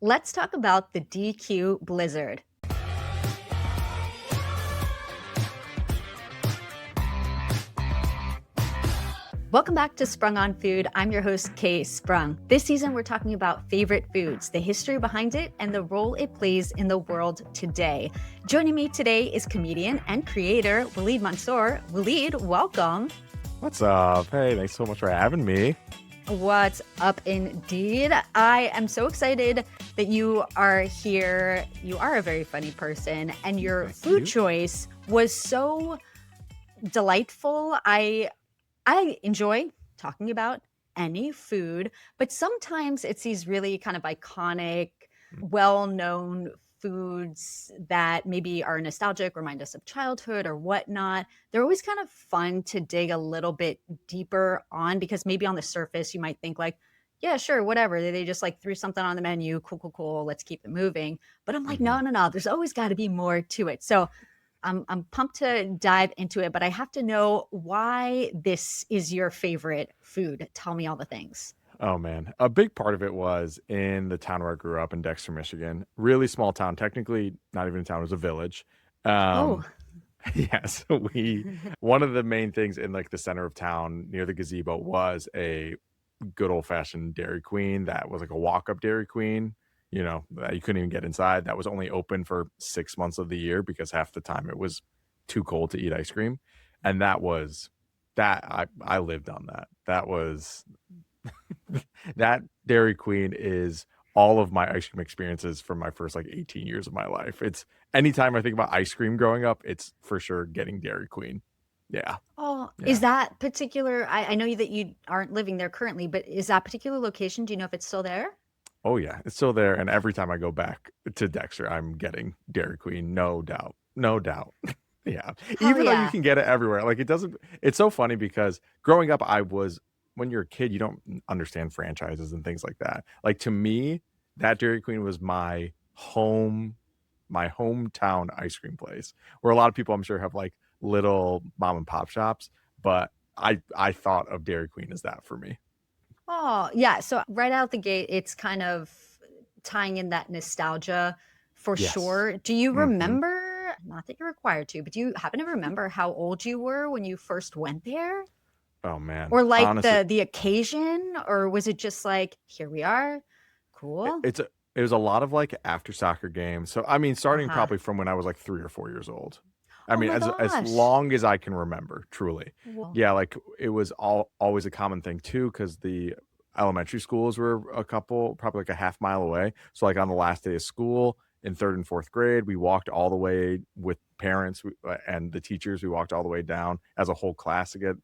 Let's talk about the DQ Blizzard. Welcome back to Sprung On Food. I'm your host, Kae Sprung. This season, we're talking about favorite foods, the history behind it, and the role it plays in the world today. Joining me today is comedian and creator Waleed Mansour. Waleed, welcome. What's up? Hey, thanks so much for having me. What's up indeed? I am so excited that you are here. You are a very funny person, and your food choice was so delightful. I enjoy talking about any food, but sometimes it's these really kind of iconic, well-known foods that maybe are nostalgic, remind us of childhood or whatnot. They're always kind of fun to dig a little bit deeper on because maybe on the surface you might think like, yeah, sure, whatever. They just like threw something on the menu. Cool. Let's keep it moving. But I'm like, no. There's always got to be more to it. So I'm pumped to dive into it, but I have to know why this is your favorite food. Tell me all the things. Oh, man. A big part of it was in the town where I grew up in Dexter, Michigan. Really small town. Technically, not even a town. It was a village. Yes. One of the main things in like the center of town near the gazebo was a good old fashioned Dairy Queen that was like a walk-up Dairy Queen. You know, you couldn't even get inside. That was only open for 6 months of the year because half the time it was too cold to eat ice cream. And that I lived on that. That was that Dairy Queen is all of my ice cream experiences from my first like 18 years of my life. It's anytime I think about ice cream growing up, it's for sure getting Dairy Queen. Yeah. Oh, Yeah. is that particular, I know that you aren't living there currently, but is that particular location, do you know if it's still there? Oh, yeah, it's still there. And every time I go back to Dexter, I'm getting Dairy Queen. No doubt. No doubt. Yeah. Even though you can get it everywhere. Like it's so funny because growing up, when you're a kid, you don't understand franchises and things like that. Like to me, that Dairy Queen was my hometown ice cream place where a lot of people I'm sure have like little mom and pop shops. But I thought of Dairy Queen as that for me. Oh, yeah. So right out the gate, it's kind of tying in that nostalgia for sure. Do you remember, not that you're required to, but do you happen to remember how old you were when you first went there? Oh, man. Or like honestly, the occasion? Or was it just like, here we are? Cool. it was a lot of like after soccer games. So I mean, starting probably from when I was like 3 or 4 years old. I mean, as long as I can remember, truly. Whoa. Yeah, like it was always a common thing too, because the elementary schools were probably like a half mile away. So like on the last day of school in 3rd and 4th grade, we walked all the way with parents and the teachers. We walked all the way down as a whole class to get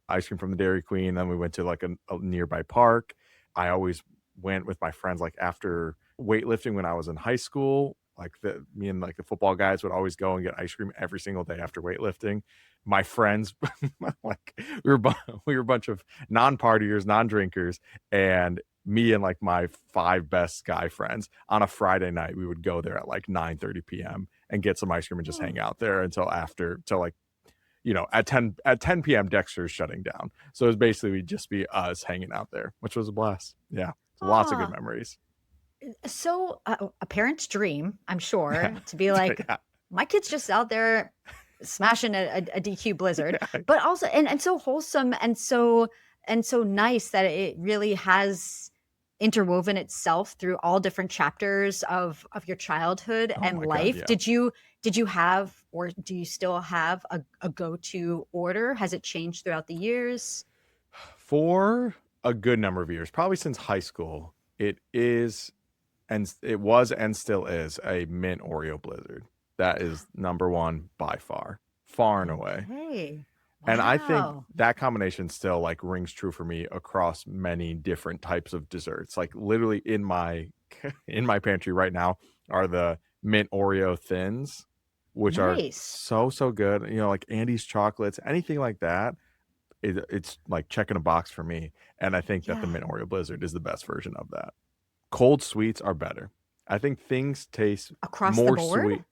ice cream from the Dairy Queen. Then we went to like a nearby park. I always went with my friends like after weightlifting when I was in high school. Like me and like the football guys would always go and get ice cream every single day after weightlifting. My friends, like we were a bunch of non-partiers, non-drinkers, and me and like my 5 best guy friends on a Friday night, we would go there at like 9:30 p.m. and get some ice cream and just hang out there until like, you know, at 10 p.m. Dexter's shutting down. So it was basically we'd just be us hanging out there, which was a blast. Yeah, lots of good memories. So a parent's dream, I'm sure, to be like, my kid's just out there smashing a DQ Blizzard, but also and so wholesome and so nice that it really has interwoven itself through all different chapters of your childhood and life. God, yeah. Did you have, or do you still have a go-to order? Has it changed throughout the years? For a good number of years, probably since high school, it was and still is a mint Oreo Blizzard. That is number one by far and away. Hey, and I think that combination still like rings true for me across many different types of desserts. Like literally in my pantry right now are the mint Oreo thins, which are so good. You know, like Andy's chocolates, anything like that. It's like checking a box for me. And I think that the mint Oreo Blizzard is the best version of that. Cold sweets are better. I think things taste across more the board? sweet.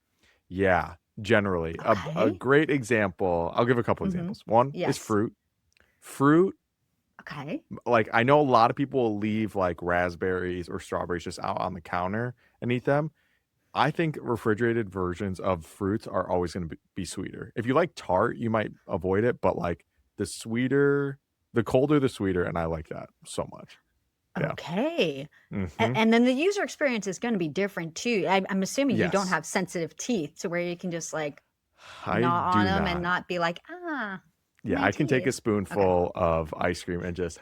Yeah, generally. A great example. I'll give a couple examples. One is fruit. Fruit Okay. Like, I know a lot of people will leave like raspberries or strawberries just out on the counter and eat them. I think refrigerated versions of fruits are always going to be sweeter. If you like tart, you might avoid it, but like the sweeter, the colder, the sweeter. And I like that so much. Yeah. Okay. Hmm. And then the user experience is going to be different too. I'm assuming you don't Yes. have sensitive teeth to where you can just like I gnaw on do them and not. not be like, ah, Yeah. my I can take a teeth. Okay. spoonful of ice cream and just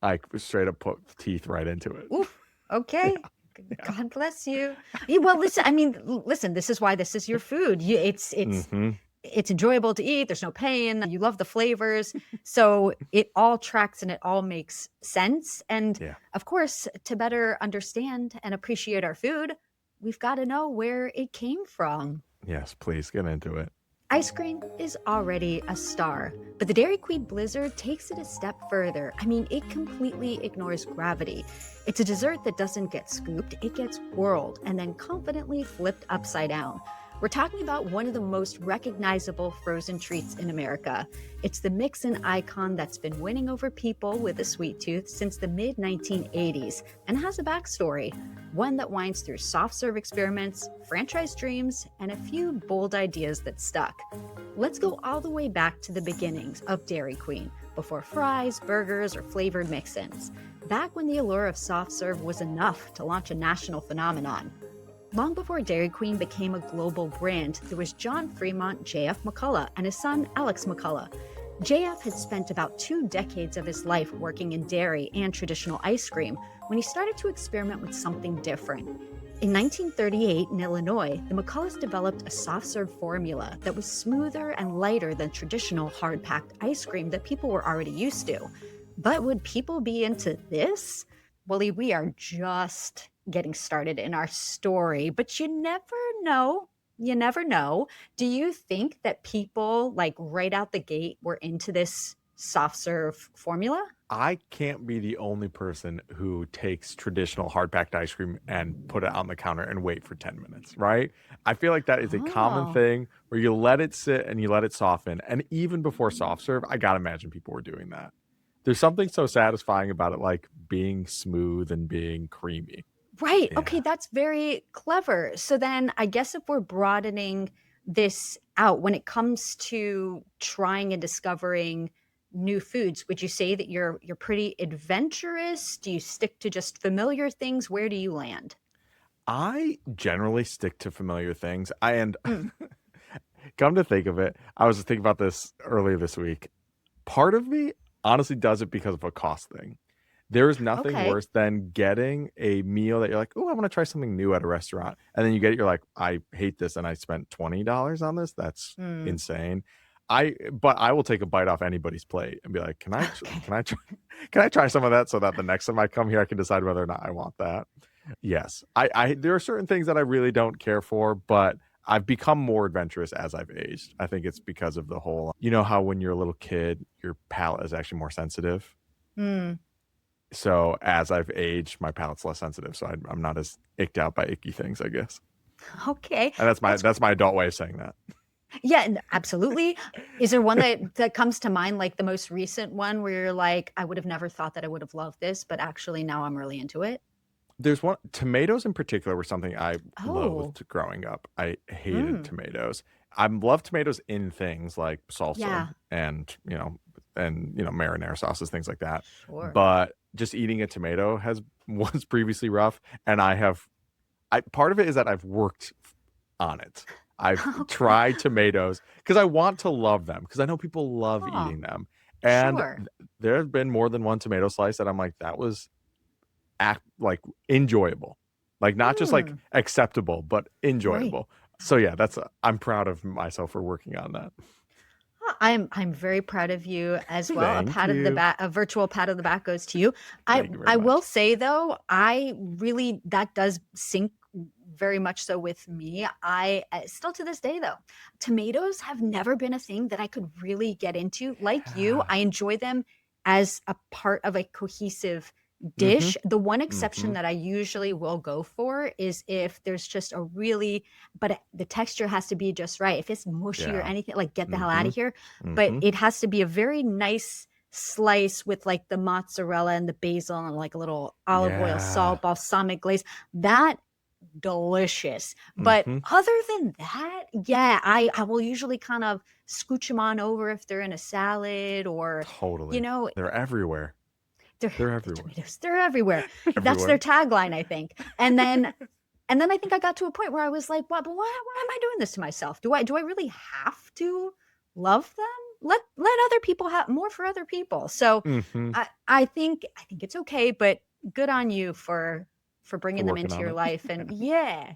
like straight up put teeth right into it. Oof. Okay. Yeah. God bless you. Yeah, well, listen, I mean, listen, this is why this is your food. Hmm. It's enjoyable to eat. There's no pain. You love the flavors. So it all tracks and it all makes sense. And Yeah. of course, to better understand and appreciate our food, we've got to know where it came from. Yes. Please get into it. Ice cream is already a star, but the Dairy Queen Blizzard takes it a step further. I mean, it completely ignores gravity. It's a dessert that doesn't get scooped, it gets whirled and then confidently flipped upside down. We're talking about one of the most recognizable frozen treats in America. It's the mix-in icon that's been winning over people with a sweet tooth since the mid-1980s and has a backstory, one that winds through soft-serve experiments, franchise dreams, and a few bold ideas that stuck. Let's go all the way back to the beginnings of Dairy Queen, before fries, burgers, or flavored mix-ins. Back when the allure of soft serve was enough to launch a national phenomenon. Long before Dairy Queen became a global brand, there was John Fremont J.F. McCullough and his son Alex McCullough. JF had spent about 2 decades of his life working in dairy and traditional ice cream when he started to experiment with something different. In 1938 in Illinois, the McCulloughs developed a soft-serve formula that was smoother and lighter than traditional hard-packed ice cream that people were already used to. But would people be into this? Well, we are just getting started in our story, but you never know. You never know. Do you think that people, like right out the gate, were into this soft serve formula? I can't be the only person who takes traditional hard packed ice cream and put it on the counter and wait for 10 minutes, right? I feel like that is a common Oh, thing where you let it sit and you let it soften. And even before soft serve, I gotta imagine people were doing that. There's something so satisfying about it, like being smooth and being creamy. right. Okay, Yeah. that's very clever. So then I guess if we're broadening this out when it comes to trying and discovering new foods, would you say that you're pretty adventurous? Do you stick to just familiar things? Where do you land? I generally stick to familiar things. And Mm, come to think of it, I was thinking about this earlier this week. Part of me honestly does it because of a cost thing. There is nothing okay. worse than getting a meal that you're like, "Oh, I wanna try something new at a restaurant," and then you get it, you're like, "I hate this, and I spent $20 on this? That's Mm, insane." But I will take a bite off anybody's plate and be like, okay. can I try can I try some of that so that the next time I come here, I can decide whether or not I want that?" Yes. I there are certain things that I really don't care for, but I've become more adventurous as I've aged. I think it's because of the whole you know how when you're a little kid, your palate is actually more sensitive? Mm, So, as I've aged, my palate's less sensitive, so I'm not as icked out by icky things, I guess. okay. And That's that's my adult way of saying that. yeah, absolutely. Is there one that comes to mind, like the most recent one where you're like, I would have never thought that I would have loved this, but actually now I'm really into it? There's one tomatoes in particular were something I Oh, loathed growing up. I hated mm, tomatoes. I love tomatoes in things like salsa yeah, and, marinara sauces, things like that. sure. But just eating a tomato has was previously rough, and I part of it is that I've worked on it. I've Okay. tried tomatoes because I want to love them because I know people love Oh, eating them. And sure. there have been more than one tomato slice that I'm like, that was like enjoyable. Like not just like Mm, acceptable, but right. enjoyable. So yeah, I'm proud of myself for working on that. I'm very proud of you as well. Thank you. A virtual pat of the back goes to you. Thank you very I will much. say though, I really that does sync very much so with me. I still to this day though, tomatoes have never been a thing that I could really get into. Like you, I enjoy them as a part of a cohesive Mhm. dish. The one exception Mhm. that I usually will go for is if there's just a really the texture has to be just right. If it's mushy or Yeah. anything, like, get the hell out of Mhm. here. But Mhm. it has to be a very nice, slice with like the mozzarella and the basil and like a little olive oil, Yeah. salt, balsamic glaze. That delicious. But Hmm. other than that, yeah, I will usually kind of scooch them on over if they're in a salad or, you Totally. know, They're everywhere. they're They're the everywhere. tomatoes, they're everywhere. That's their Everywhere. tagline, I think. And then I think I got to a point where I was like, "What? But why am I doing this to myself? Do I really have to love them? Let other people have more for other people." So Hmm. I think it's okay, but good on you for For bringing them working into on your it. life. And yeah,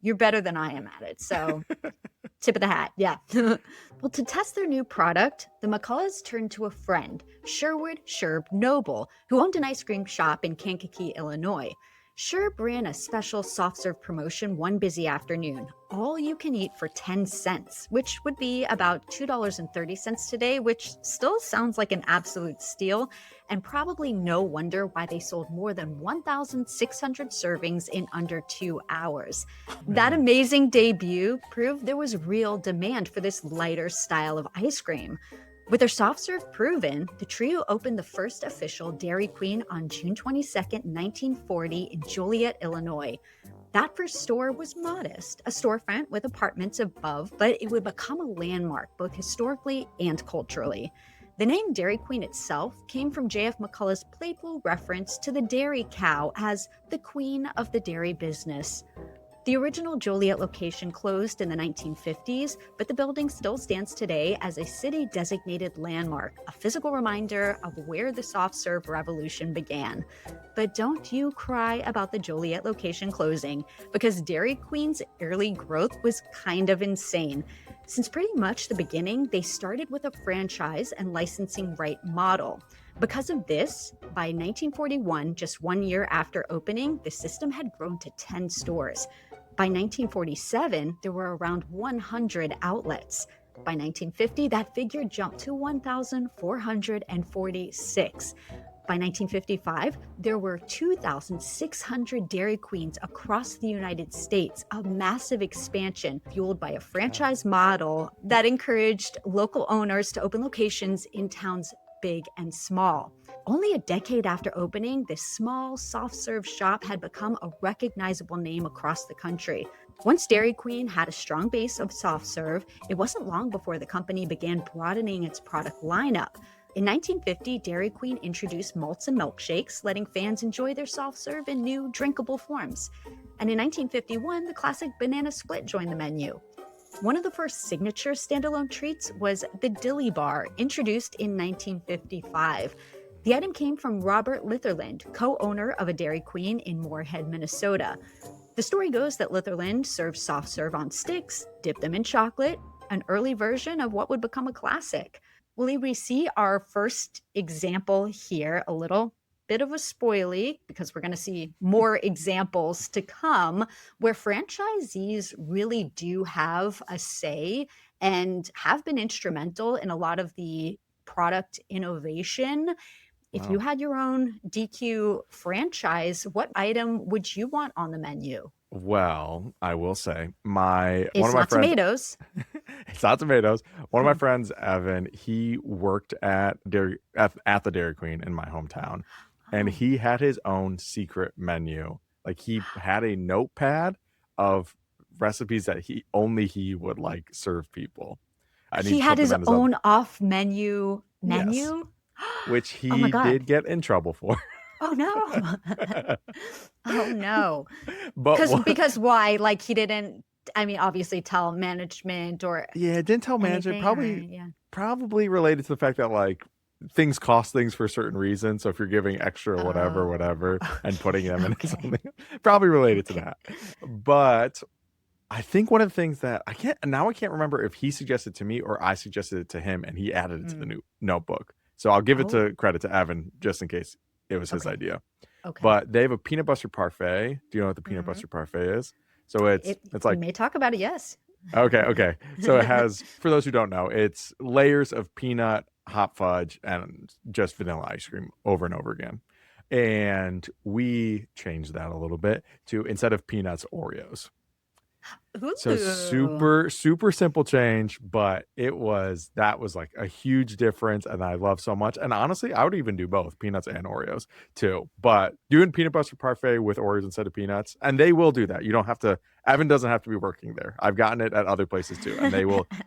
you're better than I am at it. So tip of the hat. Yeah. Well, to test their new product, the McCulloughs turned to a friend, Sherwood Sherb Noble, who owned an ice cream shop in Kankakee, Illinois. Sherb ran a special soft serve promotion one busy afternoon, all you can eat for 10 cents, which would be about $2.30 today, which still sounds like an absolute steal, and probably no wonder why they sold more than 1,600 servings in under 2 hours. That Man. amazing debut proved there was real demand for this lighter style of ice cream. With their soft serve proven, the trio opened the first official Dairy Queen on June 22nd, 1940 in Joliet, Illinois. That first store was modest, a storefront with apartments above, but it would become a landmark both historically and culturally. The name Dairy Queen itself came from J.F. McCullough's playful reference to the dairy cow as the queen of the dairy business. The original Joliet location closed in the 1950s, but the building still stands today as a city-designated landmark, a physical reminder of where the soft serve revolution began. But don't you cry about the Joliet location closing, because Dairy Queen's early growth was kind of insane. Since pretty much the beginning, they started with a franchise and licensing right model. Because of this, by 1941, just 1 year after opening, the system had grown to 10 stores. By 1947, there were around 100 outlets. By 1950, that figure jumped to 1,446. By 1955, there were 2,600 Dairy Queens across the United States, a massive expansion fueled by a franchise model that encouraged local owners to open locations in towns big and small. Only a decade after opening, this small, soft-serve shop had become a recognizable name across the country. Once Dairy Queen had a strong base of soft serve, it wasn't long before the company began broadening its product lineup. In 1950, Dairy Queen introduced malts and milkshakes, letting fans enjoy their soft serve in new, drinkable forms. And in 1951, the classic banana split joined the menu. One of the first signature standalone treats was the Dilly Bar, introduced in 1955. The item came from Robert Litherland, co-owner of a Dairy Queen in Moorhead, Minnesota. The story goes that Litherland served soft serve on sticks, dipped them in chocolate, an early version of what would become a classic. Will we see our first example here, a little bit of a spoilie, because we're going to see more examples to come where franchisees really do have a say and have been instrumental in a lot of the product innovation. If you Wow. had your own DQ franchise, what item would you want on the menu? Well, I will say one It's of my not friends, tomatoes. it's not tomatoes. One of my friends, Evan, he worked at the Dairy Queen in my hometown, and Oh, he had his own secret menu. Like he had a notepad of recipes that he would like serve people, and he he'd had put them his in his other. own off menu Yes, menu. which Oh my he God. did get in trouble for. Oh no. Oh no. But what? Because why? Like he didn't, I mean, obviously tell management or Yeah, dental management anything, or probably yeah. probably related to the fact that like things cost things for a certain reason. So if you're giving extra whatever, Oh, whatever, and putting okay. them in Okay. something, probably related to Okay. that. But I think one of the things that I can't remember if he suggested to me or I suggested it to him and he added it to the Mm. new notebook. So I'll give it Oh, to credit to Evan just in case it was his okay. idea. Okay. But they have a peanut butter parfait. Do you know what the peanut Hmm. butter parfait is? So it's We like may talk about it, yes. okay, okay. So it has, for those who don't know, it's layers of peanut, hot fudge, and just vanilla ice cream over and over again. And we changed that a little bit to instead of peanuts, Oreos. So Ooh. super simple change, but that was like a huge difference, and I love so much. And honestly, I would even do both peanuts and Oreos too. But doing peanut butter parfait with Oreos instead of peanuts, and they will do that. You don't have to. Evan doesn't have to be working there. I've gotten it at other places too, and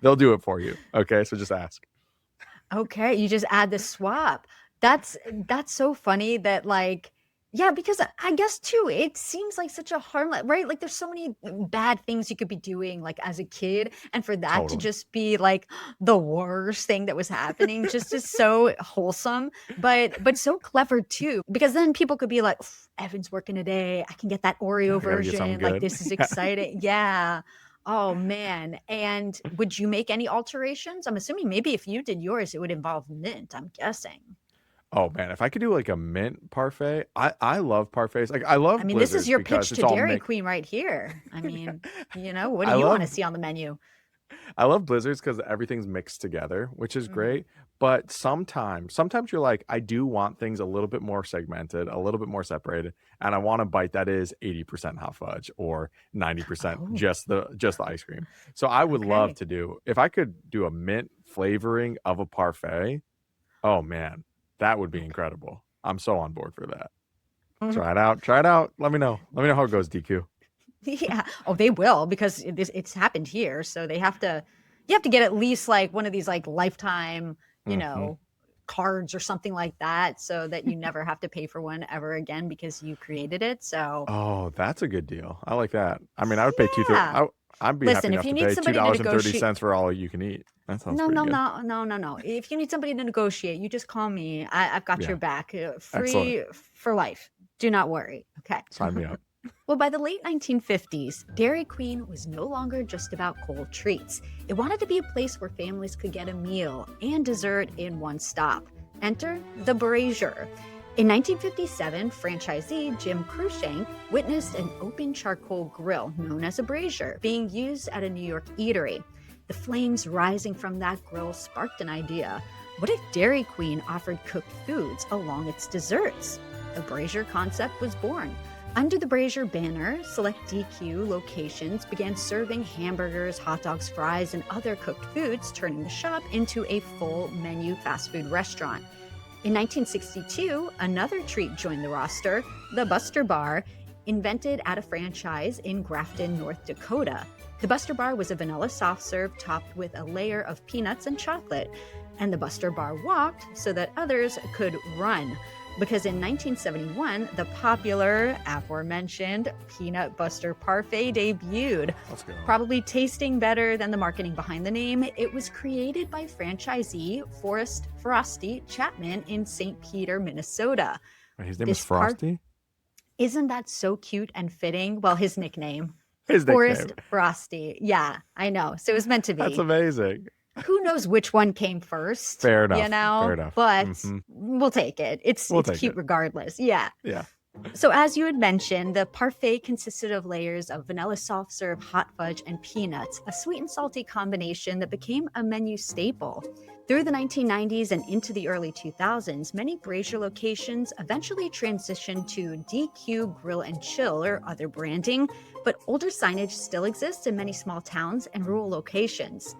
they'll do it for you. Okay, so just ask. Okay, you just add the swap. That's so funny that like yeah, because I guess too, it seems like such a harmless, right? Like there's so many bad things you could be doing like as a kid, and for that to Totally. just be like the worst thing that was happening just is so wholesome, but so clever too. Because then people could be like, "Oof, Evan's working today. I can get that Oreo I gotta get something version. Like good. this is Yeah. exciting." Yeah. Oh man. And would you make any alterations? I'm assuming maybe if you did yours, it would involve mint, I'm guessing. Oh man, if I could do like a mint parfait, I love parfaits. Like I I love mean, this is blizzards your because pitch it's to all Dairy mixed. Queen right here. I mean, what do I you want to love see on the menu? I love blizzards because everything's mixed together, which is Hmm. great. But sometimes you're like, I do want things a little bit more segmented, a little bit more separated, and I want a bite that is 80% hot fudge or 90% Oh, just the ice cream. So I would love okay. to do if I could do a mint flavoring of a parfait. Oh man, that would be Okay. incredible. I'm so on board for that. Mhm. Try it out. Try it out. Let me know. Let me know how it goes, DQ. Yeah. Oh, they will because it's happened here. So you have to get at least like one of these like lifetime, you Hmm. know, cards or something like that so that you never have to pay for one ever again because you created it. So Oh, that's a good deal. I like that. I mean, I would pay yeah. I'd be happy Listen, if enough you to need pay two somebody to dollars and thirty negotiate, cents for all you can eat. That sounds no, pretty no, good. no, no, no, no. If you need somebody to negotiate, you just call me. I've got Yeah, your back. excellent. Free for life. Do not worry. Okay. Sign me up. Well, by the late 1950s, Dairy Queen was no longer just about cold treats. It wanted to be a place where families could get a meal and dessert in one stop. Enter the Brazier. In 1957, franchisee Jim Cruikshank witnessed an open charcoal grill known as a brazier being used at a New York eatery. The flames rising from that grill sparked an idea. What if Dairy Queen offered cooked foods along its desserts? The brazier concept was born. Under the Brazier banner, select DQ locations began serving hamburgers, hot dogs, fries, and other cooked foods, turning the shop into a full menu fast food restaurant. In 1962, another treat joined the roster, the Buster Bar, invented at a franchise in Grafton, North Dakota. The Buster Bar was a vanilla soft serve topped with a layer of peanuts and chocolate, and the Buster Bar walked so that others could run. Because in 1971, the popular, aforementioned Peanut Buster Parfait debuted. Let's go. Probably tasting better than the marketing behind the name, it was created by franchisee Forrest Frosty Chapman in St. Peter, Minnesota. Wait, his name is This part, Frosty? isn't that so cute and fitting? Well, his nickname, His nickname. Forrest Frosty. Yeah, I know. So it was meant to That's be. amazing. Who knows which one came first, Fair enough. Fair enough. but Hmm. we'll take it. We'll It's take cute it. regardless. Yeah. Yeah. So, as you had mentioned, the parfait consisted of layers of vanilla soft serve, hot fudge, and peanuts, a sweet and salty combination that became a menu staple. Through the 1990s and into the early 2000s, many Brazier locations eventually transitioned to DQ Grill and Chill or other branding, but older signage still exists in many small towns and rural locations.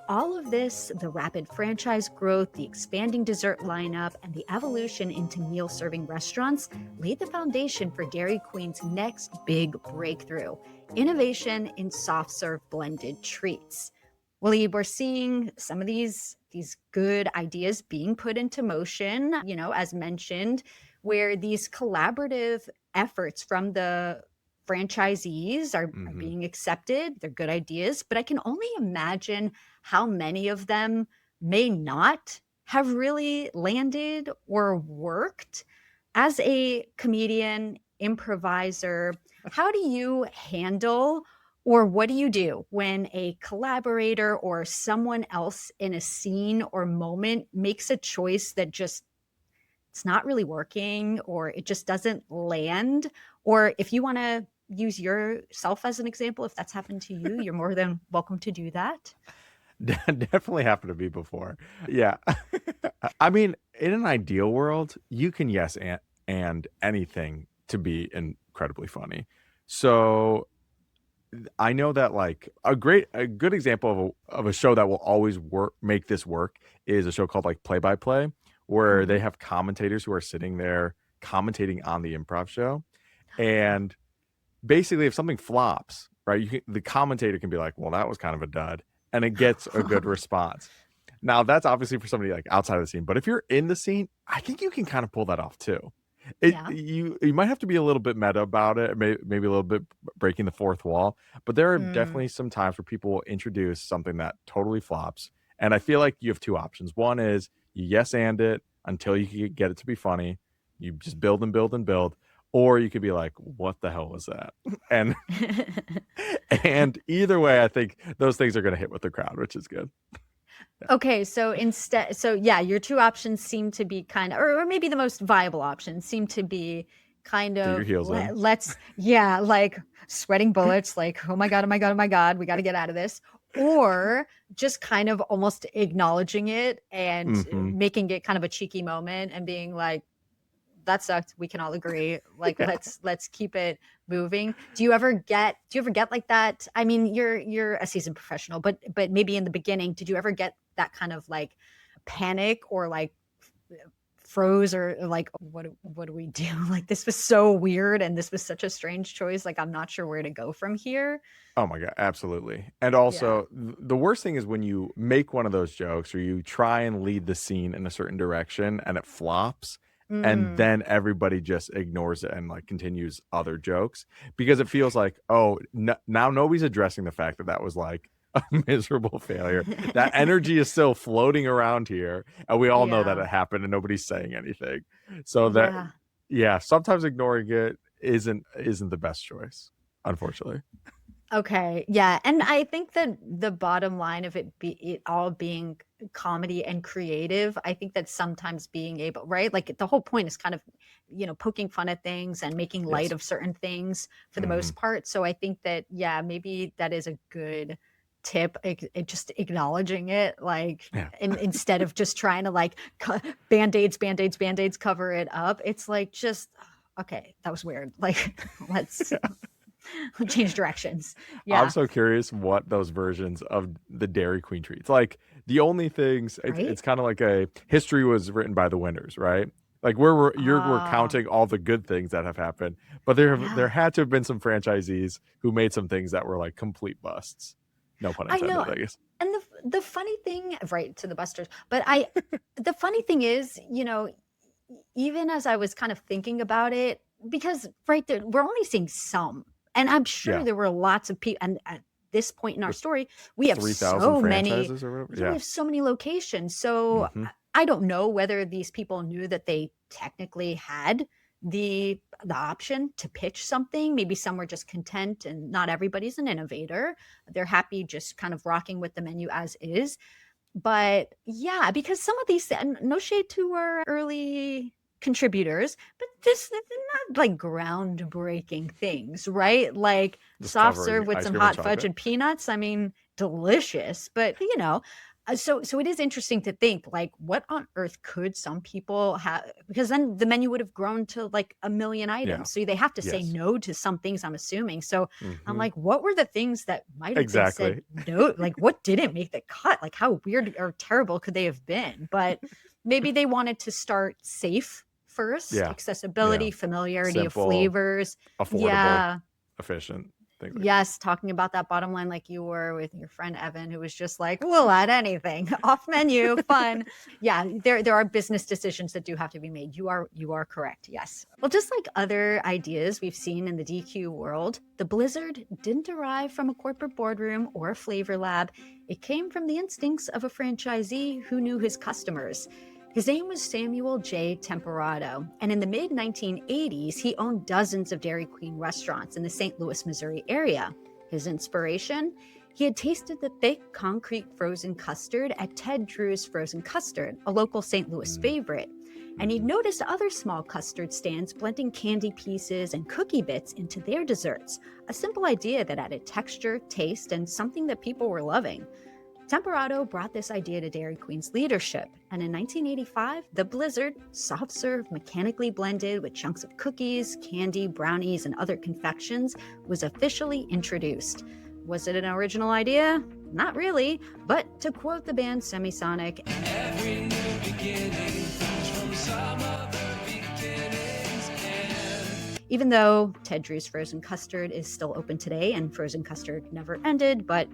All of this, the rapid franchise growth, the expanding dessert lineup, and the evolution into meal serving restaurants laid the foundation for Dairy Queen's next big breakthrough: innovation in soft serve blended treats. Waleed, we're seeing some of these good ideas being put into motion, as mentioned, where these collaborative efforts from the franchisees are Hmm. being accepted. They're good ideas, but I can only imagine how many of them may not have really landed or worked. As a comedian, improviser, how do you handle or what do you do when a collaborator or someone else in a scene or moment makes a choice that just it's not really working or it just doesn't land? Or if you want to use yourself as an example, if that's happened to you, you're more than welcome to do that. Definitely happened to me before. Yeah. I mean, in an ideal world, you can yes and anything to be incredibly funny. So I know that like a good example of a show that will always make this work is a show called like Play by Play, where they Mhm. have commentators who are sitting there commentating on the improv show. And basically, if something flops, right, the commentator can be like, well, that was kind of a dud, and it gets a good response. Now, that's obviously for somebody like outside of the scene, but if you're in the scene, I think you can kind of pull that off too. Yeah. You might have to be a little bit meta about it, maybe a little bit breaking the fourth wall, but there are Mm. definitely some times where people will introduce something that totally flops, and I feel like you have two options. One is you yes and it until you can get it to be funny. You just build and build and build, or you could be like, "What the hell was that?" And and either way, I think those things are going to hit with the crowd, which is good. Yeah. Okay, so yeah, your two options seem to be kind of, or maybe the most viable options seem to be kind Dig your of heels in. yeah, like sweating bullets, like, oh my God, oh my God, oh my God, we got to get out of this. Or just kind of almost acknowledging it and Hmm. making it kind of a cheeky moment and being like, that sucked. We can all agree. Like, Yeah. let's keep it moving. Do you ever get like that? I mean, you're a seasoned professional, but maybe in the beginning, did you ever get that kind of like panic or like froze or like what do we do? Like, this was so weird and this was such a strange choice. Like, I'm not sure where to go from here. Oh my God, absolutely. And Yeah. also, the worst thing is when you make one of those jokes or you try and lead the scene in a certain direction and it flops, and Mm. then everybody just ignores it and like continues other jokes because it feels like, oh, now nobody's addressing the fact that that was like a miserable failure. That energy is still floating around here, and we all know that Yeah. it happened, and nobody's saying anything. So that, Yeah. yeah, sometimes ignoring it isn't the best choice, unfortunately. Okay, yeah, and I think that the bottom line of it all being comedy and creative, I think that sometimes being able, right? Like the whole point is kind of, poking fun at things and making light Yes. of certain things for the Hmm. most part. So I think that, yeah, maybe that is a good tip, just acknowledging it, like Yeah. instead of just trying to like band-aids, band-aids, band-aids, cover it up. It's like just okay, that was weird. Like let's change directions. I'm Yeah. so curious what those versions of the Dairy Queen treats. Like the only things Right? it's kind of like a history was written by the winners, right? Like we're Ah, counting all the good things that have happened, but there yeah. had to have been some franchisees who made some things that were like complete busts. No pun I know. intended, I guess. And the funny thing, right, to the Busters, but the funny thing is, even as I was kind of thinking about it, because right there, we're only seeing some, and I'm sure Yeah, there were lots of people. And at this point in our with story, we have 3,000 so many, franchises or whatever. yeah, we Yeah. have so many locations. So Hmm. I don't know whether these people knew that they technically had the option to pitch something. Maybe some were just content, and not everybody's an innovator. They're happy just kind of rocking with the menu as is. But yeah, because some of these, and no shade to our early contributors, but this they're not like groundbreaking things, right? Like Just soft covering serve with ice some cream and hot fudge chocolate. and peanuts. I mean, delicious, but so it is interesting to think like what on earth could some people have, because then the menu would have grown to like a million Yeah. items. So they have to say Yes. no to some things, I'm assuming. So I'm Hmm. like, what were the things that might have been said Exactly. no? Like, what didn't make the cut? Like, how weird or terrible could they have been? But maybe they wanted to start safe first, Yeah. Yeah. accessibility, familiarity of Simple, flavors. affordable, Yeah. efficient, things like that. Yes, talking about that bottom line like you were with your friend Evan, who was just like, "We'll add anything, off menu, fun." Yeah, there are business decisions that do have to be made. You are correct. Yes. Well, just like other ideas we've seen in the DQ world, the Blizzard didn't arrive from a corporate boardroom or a flavor lab. It came from the instincts of a franchisee who knew his customers. His name was Samuel J. Temperato, and in the mid 1980s, he owned dozens of Dairy Queen restaurants in the St. Louis, Missouri area. His inspiration? He had tasted the thick, concrete frozen custard at Ted Drew's Frozen Custard, a local St. Louis Mm, favorite. And he'd mhm. noticed other small custard stands blending candy pieces and cookie bits into their desserts, a simple idea that added texture, taste, and something that people were loving. Temperato brought this idea to Dairy Queen's leadership, and in 1985, the Blizzard, soft serve, mechanically blended with chunks of cookies, candy, brownies, and other confections, was officially introduced. Was it an original idea? Not really, but to quote the band Semisonic, every new beginning comes from some other beginning's end. Even though Ted Drew's frozen custard is still open today, and frozen custard never ended, but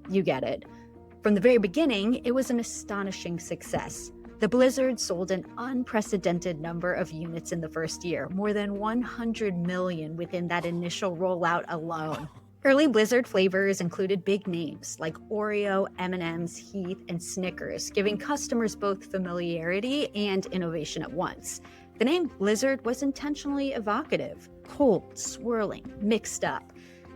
you get it. From the very beginning, it was an astonishing success. The Blizzard sold an unprecedented number of units in the first year, more than 100 million within that initial rollout alone. Early Blizzard flavors included big names like Oreo, M&M's, Heath, and Snickers, giving customers both familiarity and innovation at once. The name Blizzard was intentionally evocative, cold, swirling, mixed up,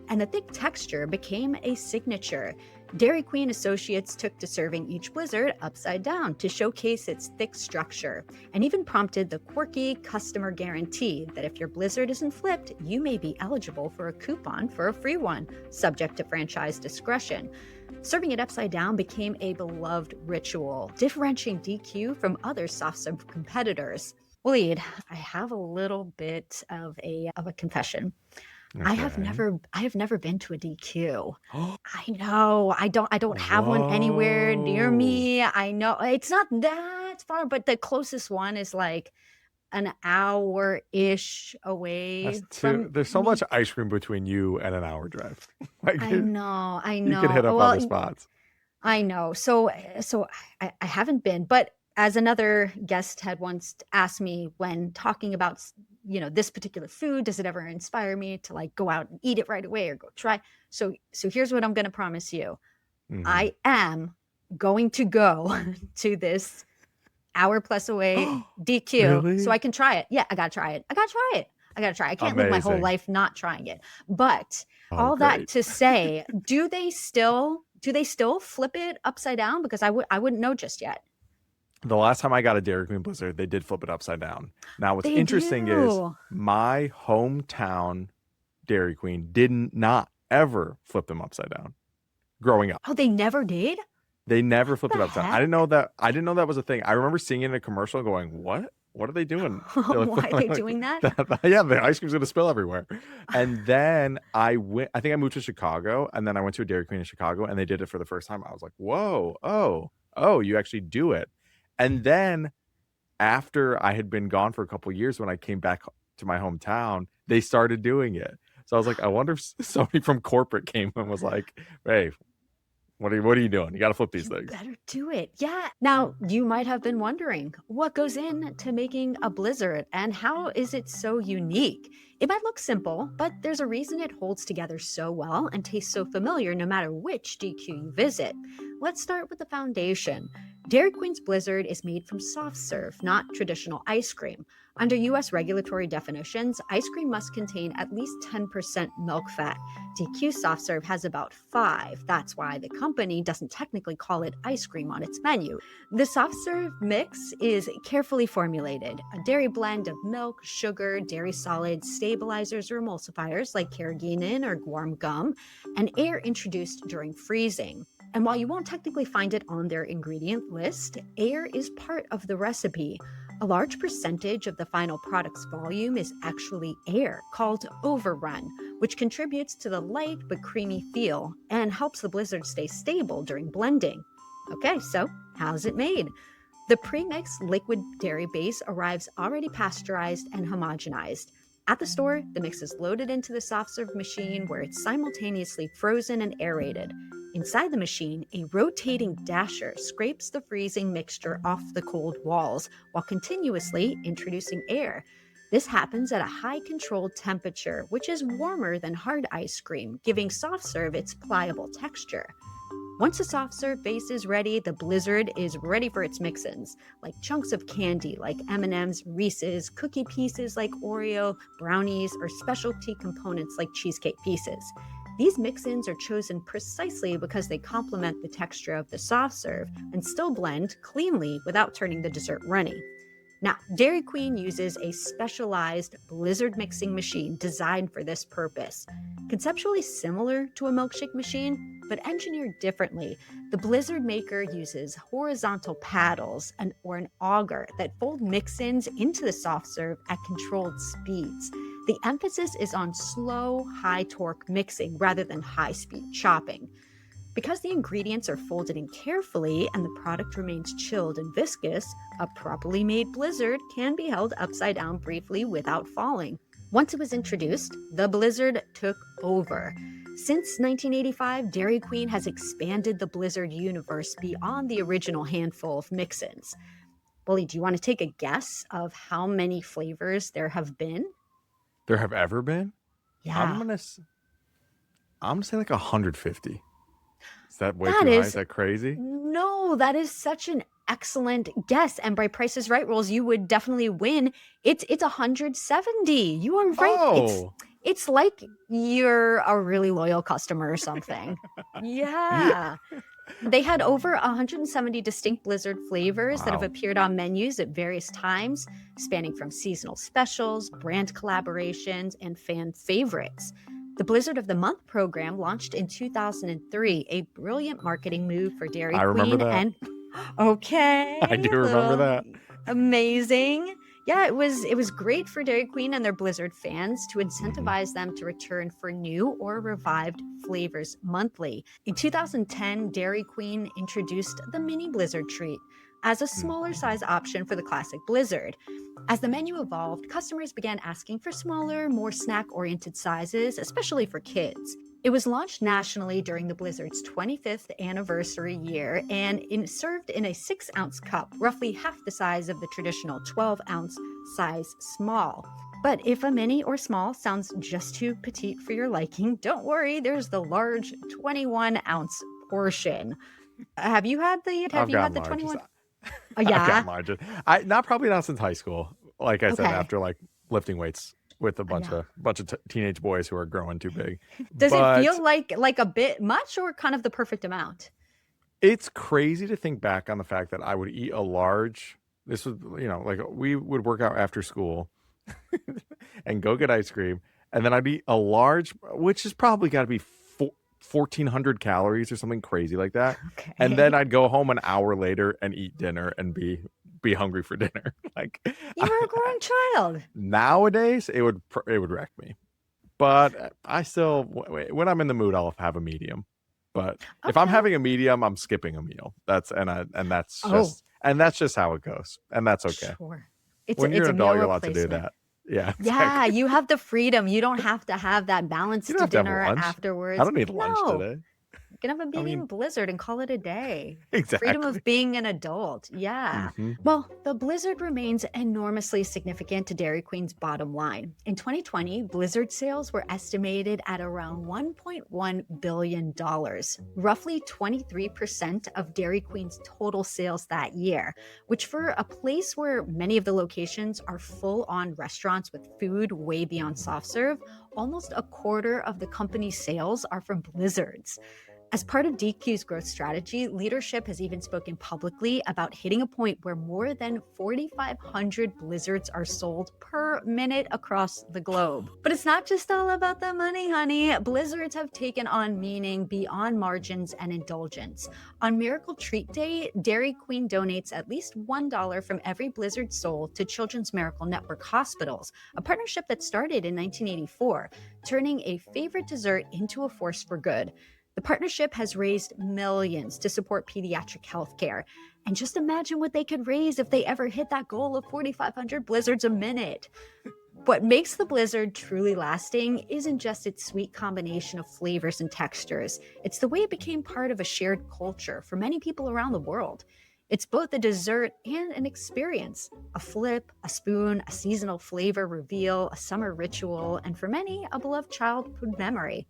and the thick texture became a signature. Dairy Queen associates took to serving each Blizzard upside down to showcase its thick structure, and even prompted the quirky customer guarantee that if your Blizzard isn't flipped, you may be eligible for a coupon for a free one, subject to franchise discretion. Serving it upside down became a beloved ritual, differentiating DQ from other soft serve competitors. Waleed, I have a little bit of a confession. Okay. I have never been to a DQ. I know. I don't have one anywhere near me. I know it's not that far, but the closest one is like an hour-ish away from There's so much ice cream between you and an hour drive. Like, I know. You can hit up other spots. I know. So I haven't been, but as another guest had once asked me when talking about, this particular food, does it ever inspire me to like go out and eat it right away or go try? So here's what I'm going to promise you. Mm-hmm. I am going to go to this hour plus away DQ really? So I can try it. Yeah, I got to try it. I can't live my whole life not trying it. But all that to say, do they still flip it upside down? Because I wouldn't know just yet. The last time I got a Dairy Queen Blizzard, they did flip it upside down. Now, what's interesting is my hometown Dairy Queen did not ever flip them upside down growing up. Oh, they never did? They never flipped it upside down. I didn't know that was a thing. I remember seeing it in a commercial going, what? What are they doing? Why are they doing that? Yeah, the ice cream's going to spill everywhere. And then I think I moved to Chicago, and then I went to a Dairy Queen in Chicago, and they did it for the first time. I was like, whoa, oh, you actually do it. And then after I had been gone for a couple of years, when I came back to my hometown, they started doing it. So I was like, I wonder if somebody from corporate came and was like, hey, what are you doing? You got to flip these things. Better do it. Yeah. Now, you might have been wondering what goes into making a Blizzard and how is it so unique? It might look simple, but there's a reason it holds together so well and tastes so familiar no matter which DQ you visit. Let's start with the foundation. Dairy Queen's Blizzard is made from soft serve, not traditional ice cream. Under U.S. regulatory definitions, ice cream must contain at least 10% milk fat. DQ soft serve has about 5. That's why the company doesn't technically call it ice cream on its menu. The soft serve mix is carefully formulated. A dairy blend of milk, sugar, dairy solids, stabilizers or emulsifiers like carrageenan or guar gum, and air introduced during freezing. And while you won't technically find it on their ingredient list, air is part of the recipe. A large percentage of the final product's volume is actually air, called overrun, which contributes to the light but creamy feel and helps the Blizzard stay stable during blending. Okay, so how's it made? The pre-mixed liquid dairy base arrives already pasteurized and homogenized. At the store, the mix is loaded into the soft serve machine where it's simultaneously frozen and aerated. Inside the machine, a rotating dasher scrapes the freezing mixture off the cold walls while continuously introducing air. This happens at a high controlled temperature, which is warmer than hard ice cream, giving soft serve its pliable texture. Once the soft serve base is ready, the Blizzard is ready for its mix-ins, like chunks of candy like M&M's, Reese's, cookie pieces like Oreo, brownies, or specialty components like cheesecake pieces. These mix-ins are chosen precisely because they complement the texture of the soft serve and still blend cleanly without turning the dessert runny. Now, Dairy Queen uses a specialized blizzard mixing machine designed for this purpose. Conceptually similar to a milkshake machine, but engineered differently, the blizzard maker uses horizontal paddles or an auger that fold mix-ins into the soft serve at controlled speeds. The emphasis is on slow, high torque mixing rather than high speed chopping. Because the ingredients are folded in carefully and the product remains chilled and viscous, a properly made blizzard can be held upside down briefly without falling. Once it was introduced, the blizzard took over. Since 1985, Dairy Queen has expanded the blizzard universe beyond the original handful of mix-ins. Waleed, do you want to take a guess of how many flavors there have been? There have ever been? Yeah. I'm gonna say like 150. Is that way That too high? is- Is that crazy? No, that is such an excellent guess. And by Price is Right rules, you would definitely win. It's 170. You are right. Oh, It's like you're a really loyal customer or something. Yeah. They had over 170 distinct blizzard flavors that have Wow. appeared on menus at various times, spanning from seasonal specials, brand collaborations, and fan favorites. The Blizzard of the Month program launched in 2003, a brilliant marketing move for Dairy I remember Queen. that. And okay, I do remember that. Amazing. Yeah, it was great for Dairy Queen and their Blizzard fans to incentivize them to return for new or revived flavors monthly. In 2010, Dairy Queen introduced the mini Blizzard treat as a smaller size option for the classic Blizzard. As the menu evolved, customers began asking for smaller, more snack-oriented sizes, especially for kids. It was launched nationally during the Blizzard's 25th anniversary year and served in a 6-ounce cup, roughly half the size of the traditional 12-ounce size small. But if a mini or small sounds just too petite for your liking, don't worry, there's the large 21-ounce portion. Have you had the I've got 21? I've Yeah. got margin. Probably not since high school. Like I said, Okay. after like lifting weights with a bunch Yeah. of teenage boys who are growing too big. Does But it feel like a bit much or kind of the perfect amount? it's crazy to think back on the fact that I would eat a large. This was, like we would work out after school and go get ice cream, and then I'd eat a large, which is probably got to be 1,400 calories or something crazy like that. Okay. And then I'd go home an hour later and eat dinner and be hungry for dinner. Like You were a growing child. nowadays, it would wreck me. But I still, when I'm in the mood, I'll have a medium. But if I'm Okay. having a medium, I'm skipping a meal. That's just how it goes, and that's okay. Sure. When you're it's an a adult, meal you're allowed to do replacement. that. Yeah, Yeah, exactly. you have the freedom. You don't have to have that balance You to don't have to have dinner lunch. afterwards. I don't need lunch No, today. you can have a medium mean- blizzard and call it a day. Exactly. Freedom of being an adult. Yeah. Mhm. Well, the blizzard remains enormously significant to Dairy Queen's bottom line. In 2020, blizzard sales were estimated at around $1.1 billion, roughly 23% of Dairy Queen's total sales that year, which for a place where many of the locations are full-on restaurants with food way beyond soft serve, almost a quarter of the company's sales are from blizzards. As part of DQ's growth strategy, leadership has even spoken publicly about hitting a point where more than 4,500 blizzards are sold per minute across the globe. But it's not just all about the money, honey. Blizzards have taken on meaning beyond margins and indulgence. On Miracle Treat Day, Dairy Queen donates at least $1 from every blizzard sold to Children's Miracle Network hospitals, a partnership that started in 1984, turning a favorite dessert into a force for good. The partnership has raised millions to support pediatric healthcare. And just imagine what they could raise if they ever hit that goal of 4,500 blizzards a minute. What makes the blizzard truly lasting isn't just its sweet combination of flavors and textures. It's the way it became part of a shared culture for many people around the world. It's both a dessert and an experience, a flip, a spoon, a seasonal flavor reveal, a summer ritual, and for many, a beloved childhood memory.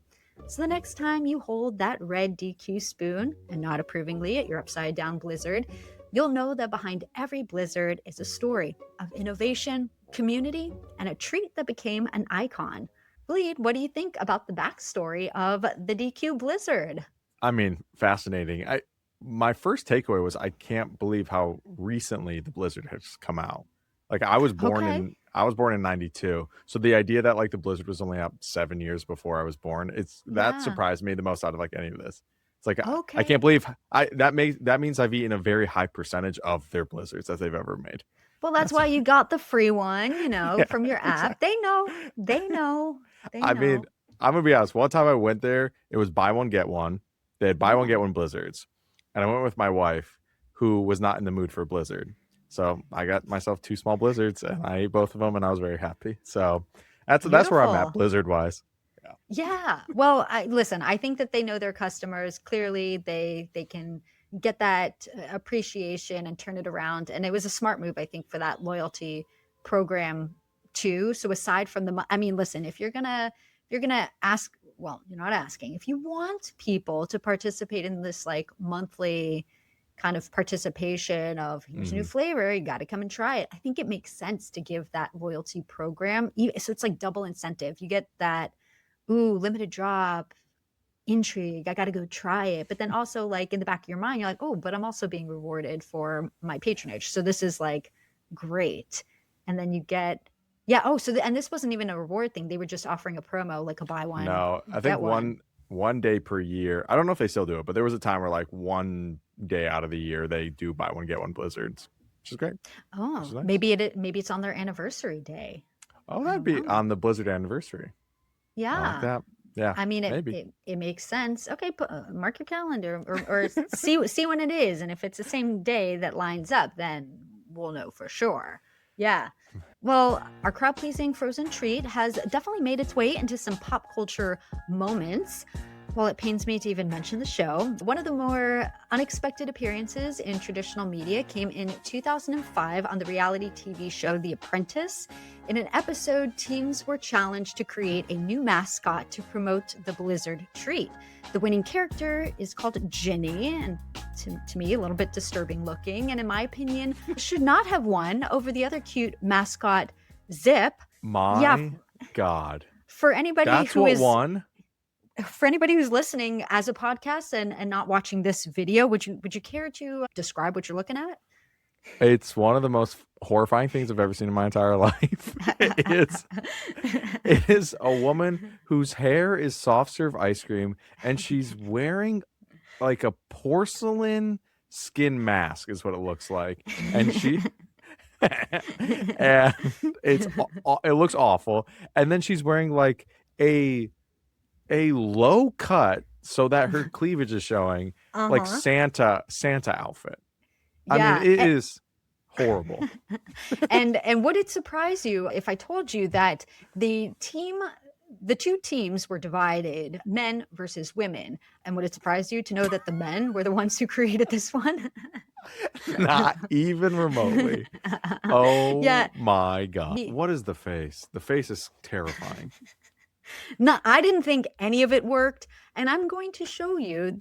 So the next time you hold that red DQ spoon and nod approvingly at your upside down blizzard, you'll know that behind every blizzard is a story of innovation, community, and a treat that became an icon. Waleed, what do you think about the backstory of the DQ blizzard? I mean, fascinating. My first takeaway was I can't believe how recently the blizzard has come out. Like Okay. I was born in 92. So the idea that like the blizzard was only up 7 years before I was born, it's that Yeah. surprised me the most out of like any of this. It's like I can't Okay. believe that means I've eaten a very high percentage of their blizzards that they've ever made. Well, that's That's why you got the free one, yeah, from your app. exactly. They know. They know. They I mean, know. I'm gonna be honest. One time I went there, it was buy one get one. They had buy one get Oh, one blizzards, and I went with my wife, who was not in the mood for a blizzard. So I got myself two small blizzards, and I ate both of them, and I was very happy. So that's where I'm at beautiful. blizzard wise. Yeah. Yeah. Well, listen, I think that they know their customers. Clearly, they can get that appreciation and turn it around. And it was a smart move, I think, for that loyalty program too. So aside from I mean, listen, if you're gonna ask, well, you're not asking. If you want people to participate in this like monthly kind of participation of here's a new Mhm. flavor, you got to come and try it. I think it makes sense to give that loyalty program. So it's like double incentive. You get that ooh, limited drop, intrigue. I got to go try it. But then also, like in the back of your mind, you're like, oh, but I'm also being rewarded for my patronage. So this is like great. And then you get, yeah. Oh, and this wasn't even a reward thing. They were just offering a promo, like a buy one, No, I think get one. one day per year. I don't know if they still do it, but there was a time where like one day out of the year they do buy one get one blizzards, which is great, which is Oh, nice. maybe it's on their anniversary day. Oh, I that'd don't be know. on the blizzard anniversary. I like Yeah. that. Yeah, I mean, maybe. it makes sense. Okay, mark your calendar or see when it is, and if it's the same day that lines up, then we'll know for sure. Yeah. Well, our crowd pleasing frozen treat has definitely made its way into some pop culture moments. While it pains me to even mention the show, one of the more unexpected appearances in traditional media came in 2005 on the reality TV show The Apprentice. In an episode, teams were challenged to create a new mascot to promote the Blizzard treat. The winning character is called Ginny, and to me, a little bit disturbing looking, and in my opinion, should not have won over the other cute mascot, Zip. Yeah, My God, for anybody that's who what is won. for anybody who's listening as a podcast and not watching this video, would you care to describe what you're looking at? It's one of the most horrifying things I've ever seen in my entire life. It is a woman whose hair is soft serve ice cream, and she's wearing like a porcelain skin mask, is what it looks like, and she and it looks awful. And then she's wearing like a low cut so that her cleavage is showing, like Uh-huh. Santa outfit. I mean, Yeah. it is horrible. And would it surprise you if I told you that the two teams were divided, men versus women? And would it surprise you to know that the men were the ones who created this one? Not even remotely. Oh Yeah. my God. The, What is the face? The face is terrifying. no, I didn't think any of it worked, and I'm going to show you.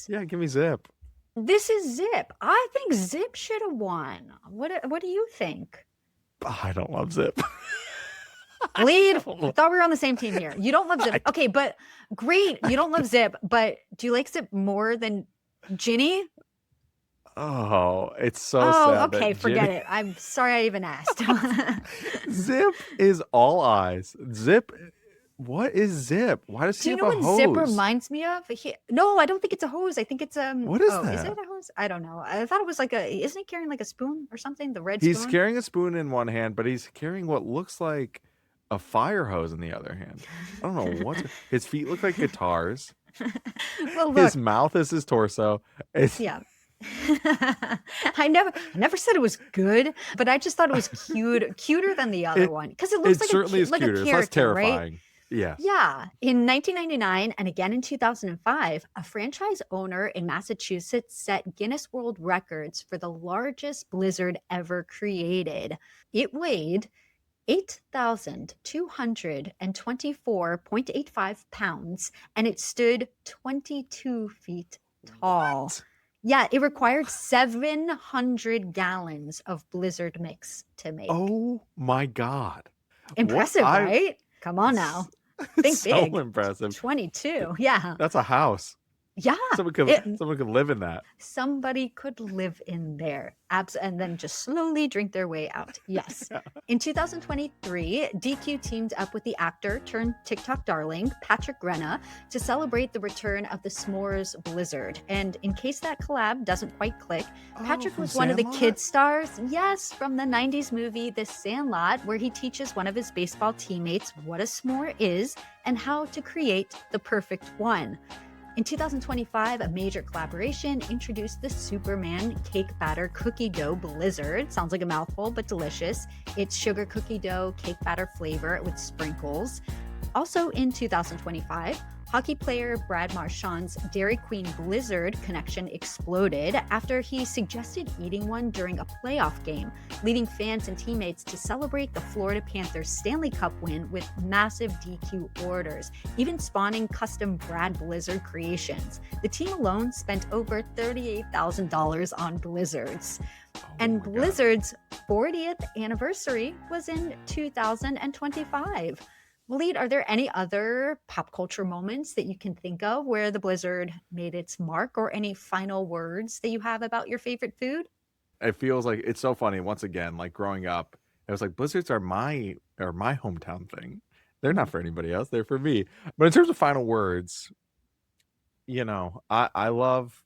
Yeah, give me Zip. This is Zip. I think Zip should have won. What do you think? I don't love Zip. Lead. I thought we were on the same team here. You don't love Zip. Okay, but great. You don't love Zip, but do you like Zip more than Ginny? Oh, it's so Oh, sad okay. that Forget Ginny it. I'm sorry I even asked. Zip is all eyes. Zip, what is Zip? Why does Do he you have know a what Zip hose? reminds me of? No, I don't think it's a hose. I think it's What is oh, is it that? a hose? I don't know. I thought it was like isn't he carrying like a spoon or something? The red He's spoon? carrying a spoon in one hand, but he's carrying what looks like a fire hose in the other hand. I don't know what his feet look like guitars. Well, His look. mouth is his torso. It's Yeah. I never said it was good, but I just thought it was cuter than the other it one because it looks it like certainly is like a cuter. It's less character, right? terrifying. Yes. Yeah. In 1999 and again in 2005, a franchise owner in Massachusetts set Guinness World Records for the largest blizzard ever created. It weighed 8,224.85 pounds and it stood 22 feet tall. What? Yeah, it required 700 gallons of blizzard mix to make. Oh my God. What Impressive, I right? Come on now. Think so big. impressive. 22. Yeah. That's a house. Yeah. Someone could live in that. Somebody could live in there. And then just slowly drink their way out. Yes. In 2023, DQ teamed up with the actor turned TikTok darling, Patrick Renna, to celebrate the return of the S'mores Blizzard. And in case that collab doesn't quite click, Patrick was one of the kid stars, yes, from the 90s movie The Sandlot, where he teaches one of his baseball teammates what a s'more is and how to create the perfect one. In 2025, a major collaboration introduced the Superman Cake Batter Cookie Dough Blizzard. Sounds like a mouthful, but delicious. It's sugar cookie dough, cake batter flavor with sprinkles. Also in 2025, hockey player Brad Marchand's Dairy Queen Blizzard connection exploded after he suggested eating one during a playoff game, leading fans and teammates to celebrate the Florida Panthers Stanley Cup win with massive DQ orders, even spawning custom Brad Blizzard creations. The team alone spent over $38,000 on Blizzards. And Blizzard's 40th anniversary was in 2025. Waleed, are there any other pop culture moments that you can think of where the Blizzard made its mark, or any final words that you have about your favorite food? It feels like it's so funny. Once again, like growing up, it was like Blizzards are my hometown thing. They're not for anybody else. They're for me. But in terms of final words, I love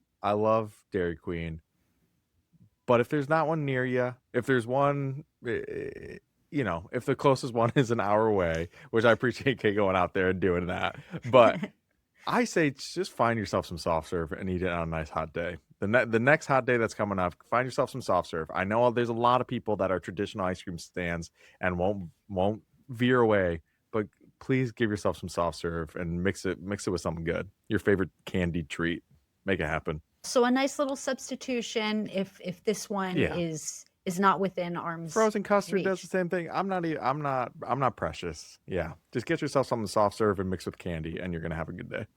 Dairy Queen. But if there's not one near you, if there's one, if the closest one is an hour away, which I appreciate Kate going out there and doing that, but I say just find yourself some soft serve and eat it on a nice hot day. The next hot day that's coming up, find yourself some soft serve. I know there's a lot of people that are traditional ice cream stands and won't veer away, but please give yourself some soft serve and mix it with something good. Your favorite candied treat. Make it happen. So a nice little substitution if this one is not within arm's Frozen custard reach. does the same thing. I'm not precious. Yeah. Just get yourself something soft serve and mix with candy and you're going to have a good day.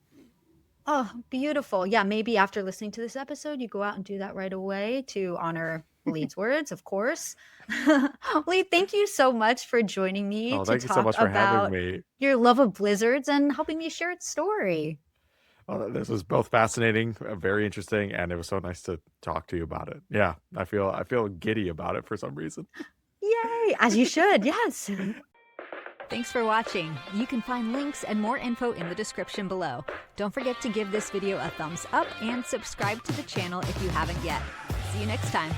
Oh, beautiful. Yeah, maybe after listening to this episode, you go out and do that right away to honor Waleed's words, of course. Waleed, thank you so much for joining me to thank you so talk much for having about me. your love of blizzards and helping me share its story. Well, this was both fascinating, very interesting, and it was so nice to talk to you about it. Yeah, I feel giddy about it for some reason. Yay, as you should, yes. Thanks for watching. You can find links and more info in the description below. Don't forget to give this video a thumbs up and subscribe to the channel if you haven't yet. See you next time.